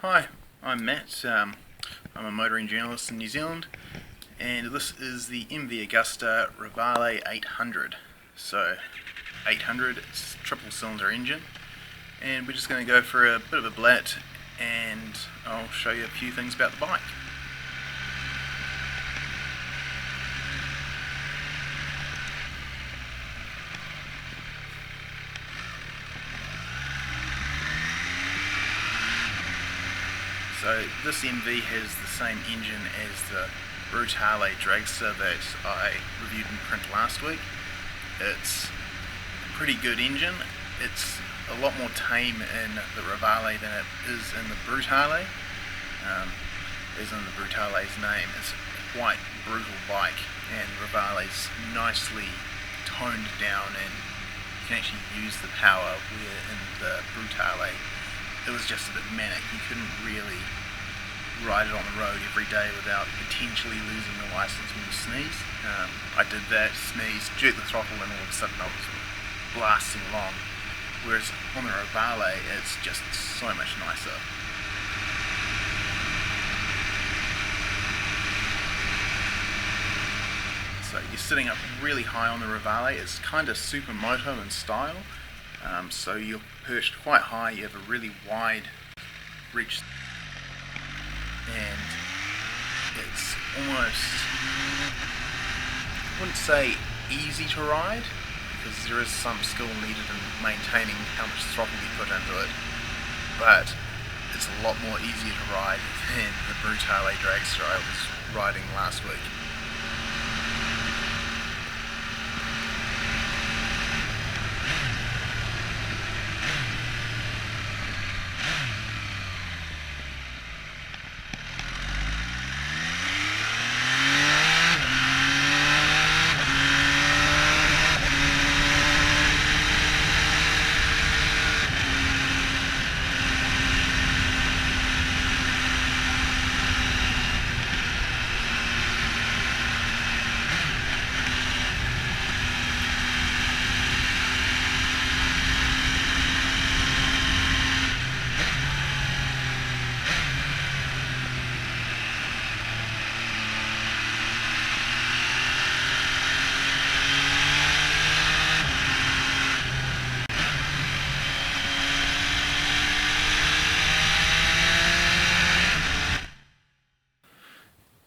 Hi, I'm Matt. I'm a motoring journalist in New Zealand, and this is the MV Agusta Rivale 800. So, 800, it's a triple cylinder engine, and we're just going to go for a bit of a blat, and I'll show you a few things about the bike. So this MV has the same engine as the Rivale dragster that I reviewed in print last week. It's a pretty good engine. It's a lot more tame in the Rivale than it is in the Brutale. As in the Brutale's name, it's a quite brutal bike, and Rivale's nicely toned down, and you can actually use the power, where in the Brutale it was just a bit manic. You couldn't really ride it on the road every day without potentially losing the license when you sneeze. I did that, sneezed, jerked the throttle, and all of a sudden I was blasting along. Whereas on the Rivale, it's just so much nicer. So you're sitting up really high on the Rivale. It's kind of supermoto in style. So you're perched quite high, you have a really wide reach, and it's almost, I wouldn't say easy to ride, because there is some skill needed in maintaining how much throttle you put into it, but it's a lot more easier to ride than the Brutale dragster I was riding last week.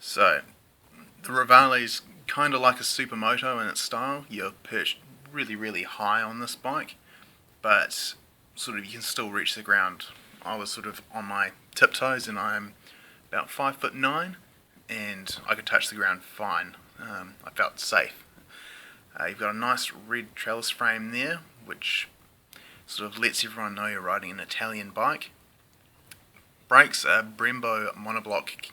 So, the Rivale's kind of like a supermoto in its style. You're perched really high on this bike, but sort of you can still reach the ground. I was sort of on my tiptoes, and I'm about 5'9", and I could touch the ground fine. I felt safe. You've got a nice red trellis frame there, which sort of lets everyone know you're riding an Italian bike. Brakes are Brembo monoblock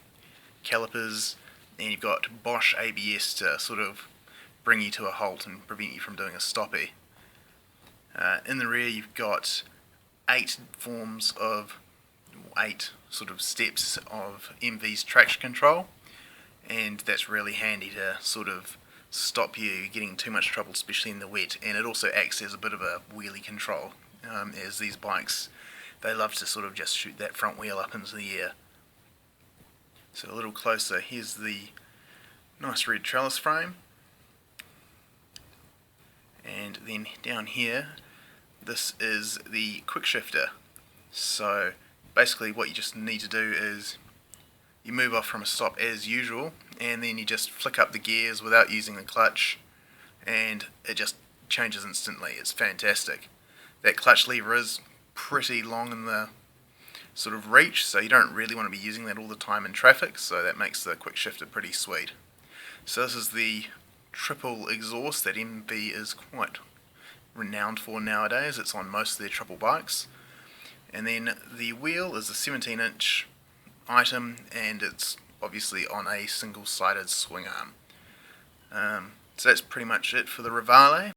calipers, and you've got Bosch ABS to sort of bring you to a halt and prevent you from doing a stoppie. In the rear you've got 8 sort of steps of MV's traction control, and that's really handy to sort of stop you getting too much trouble, especially in the wet, and it also acts as a bit of a wheelie control, as these bikes, they love to sort of just shoot that front wheel up into the air. So a little closer, here's the nice red trellis frame, and then down here, this is the quick shifter. So basically what you just need to do is you move off from a stop as usual, and then you just flick up the gears without using the clutch, and it just changes instantly. It's fantastic. That clutch lever is pretty long in the sort of reach, so you don't really want to be using that all the time in traffic, so that makes the quick shifter pretty sweet. So this is the triple exhaust that MV is quite renowned for nowadays. It's on most of their triple bikes. And then the wheel is a 17-inch item, and it's obviously on a single-sided swing arm. So that's pretty much it for the Rivale.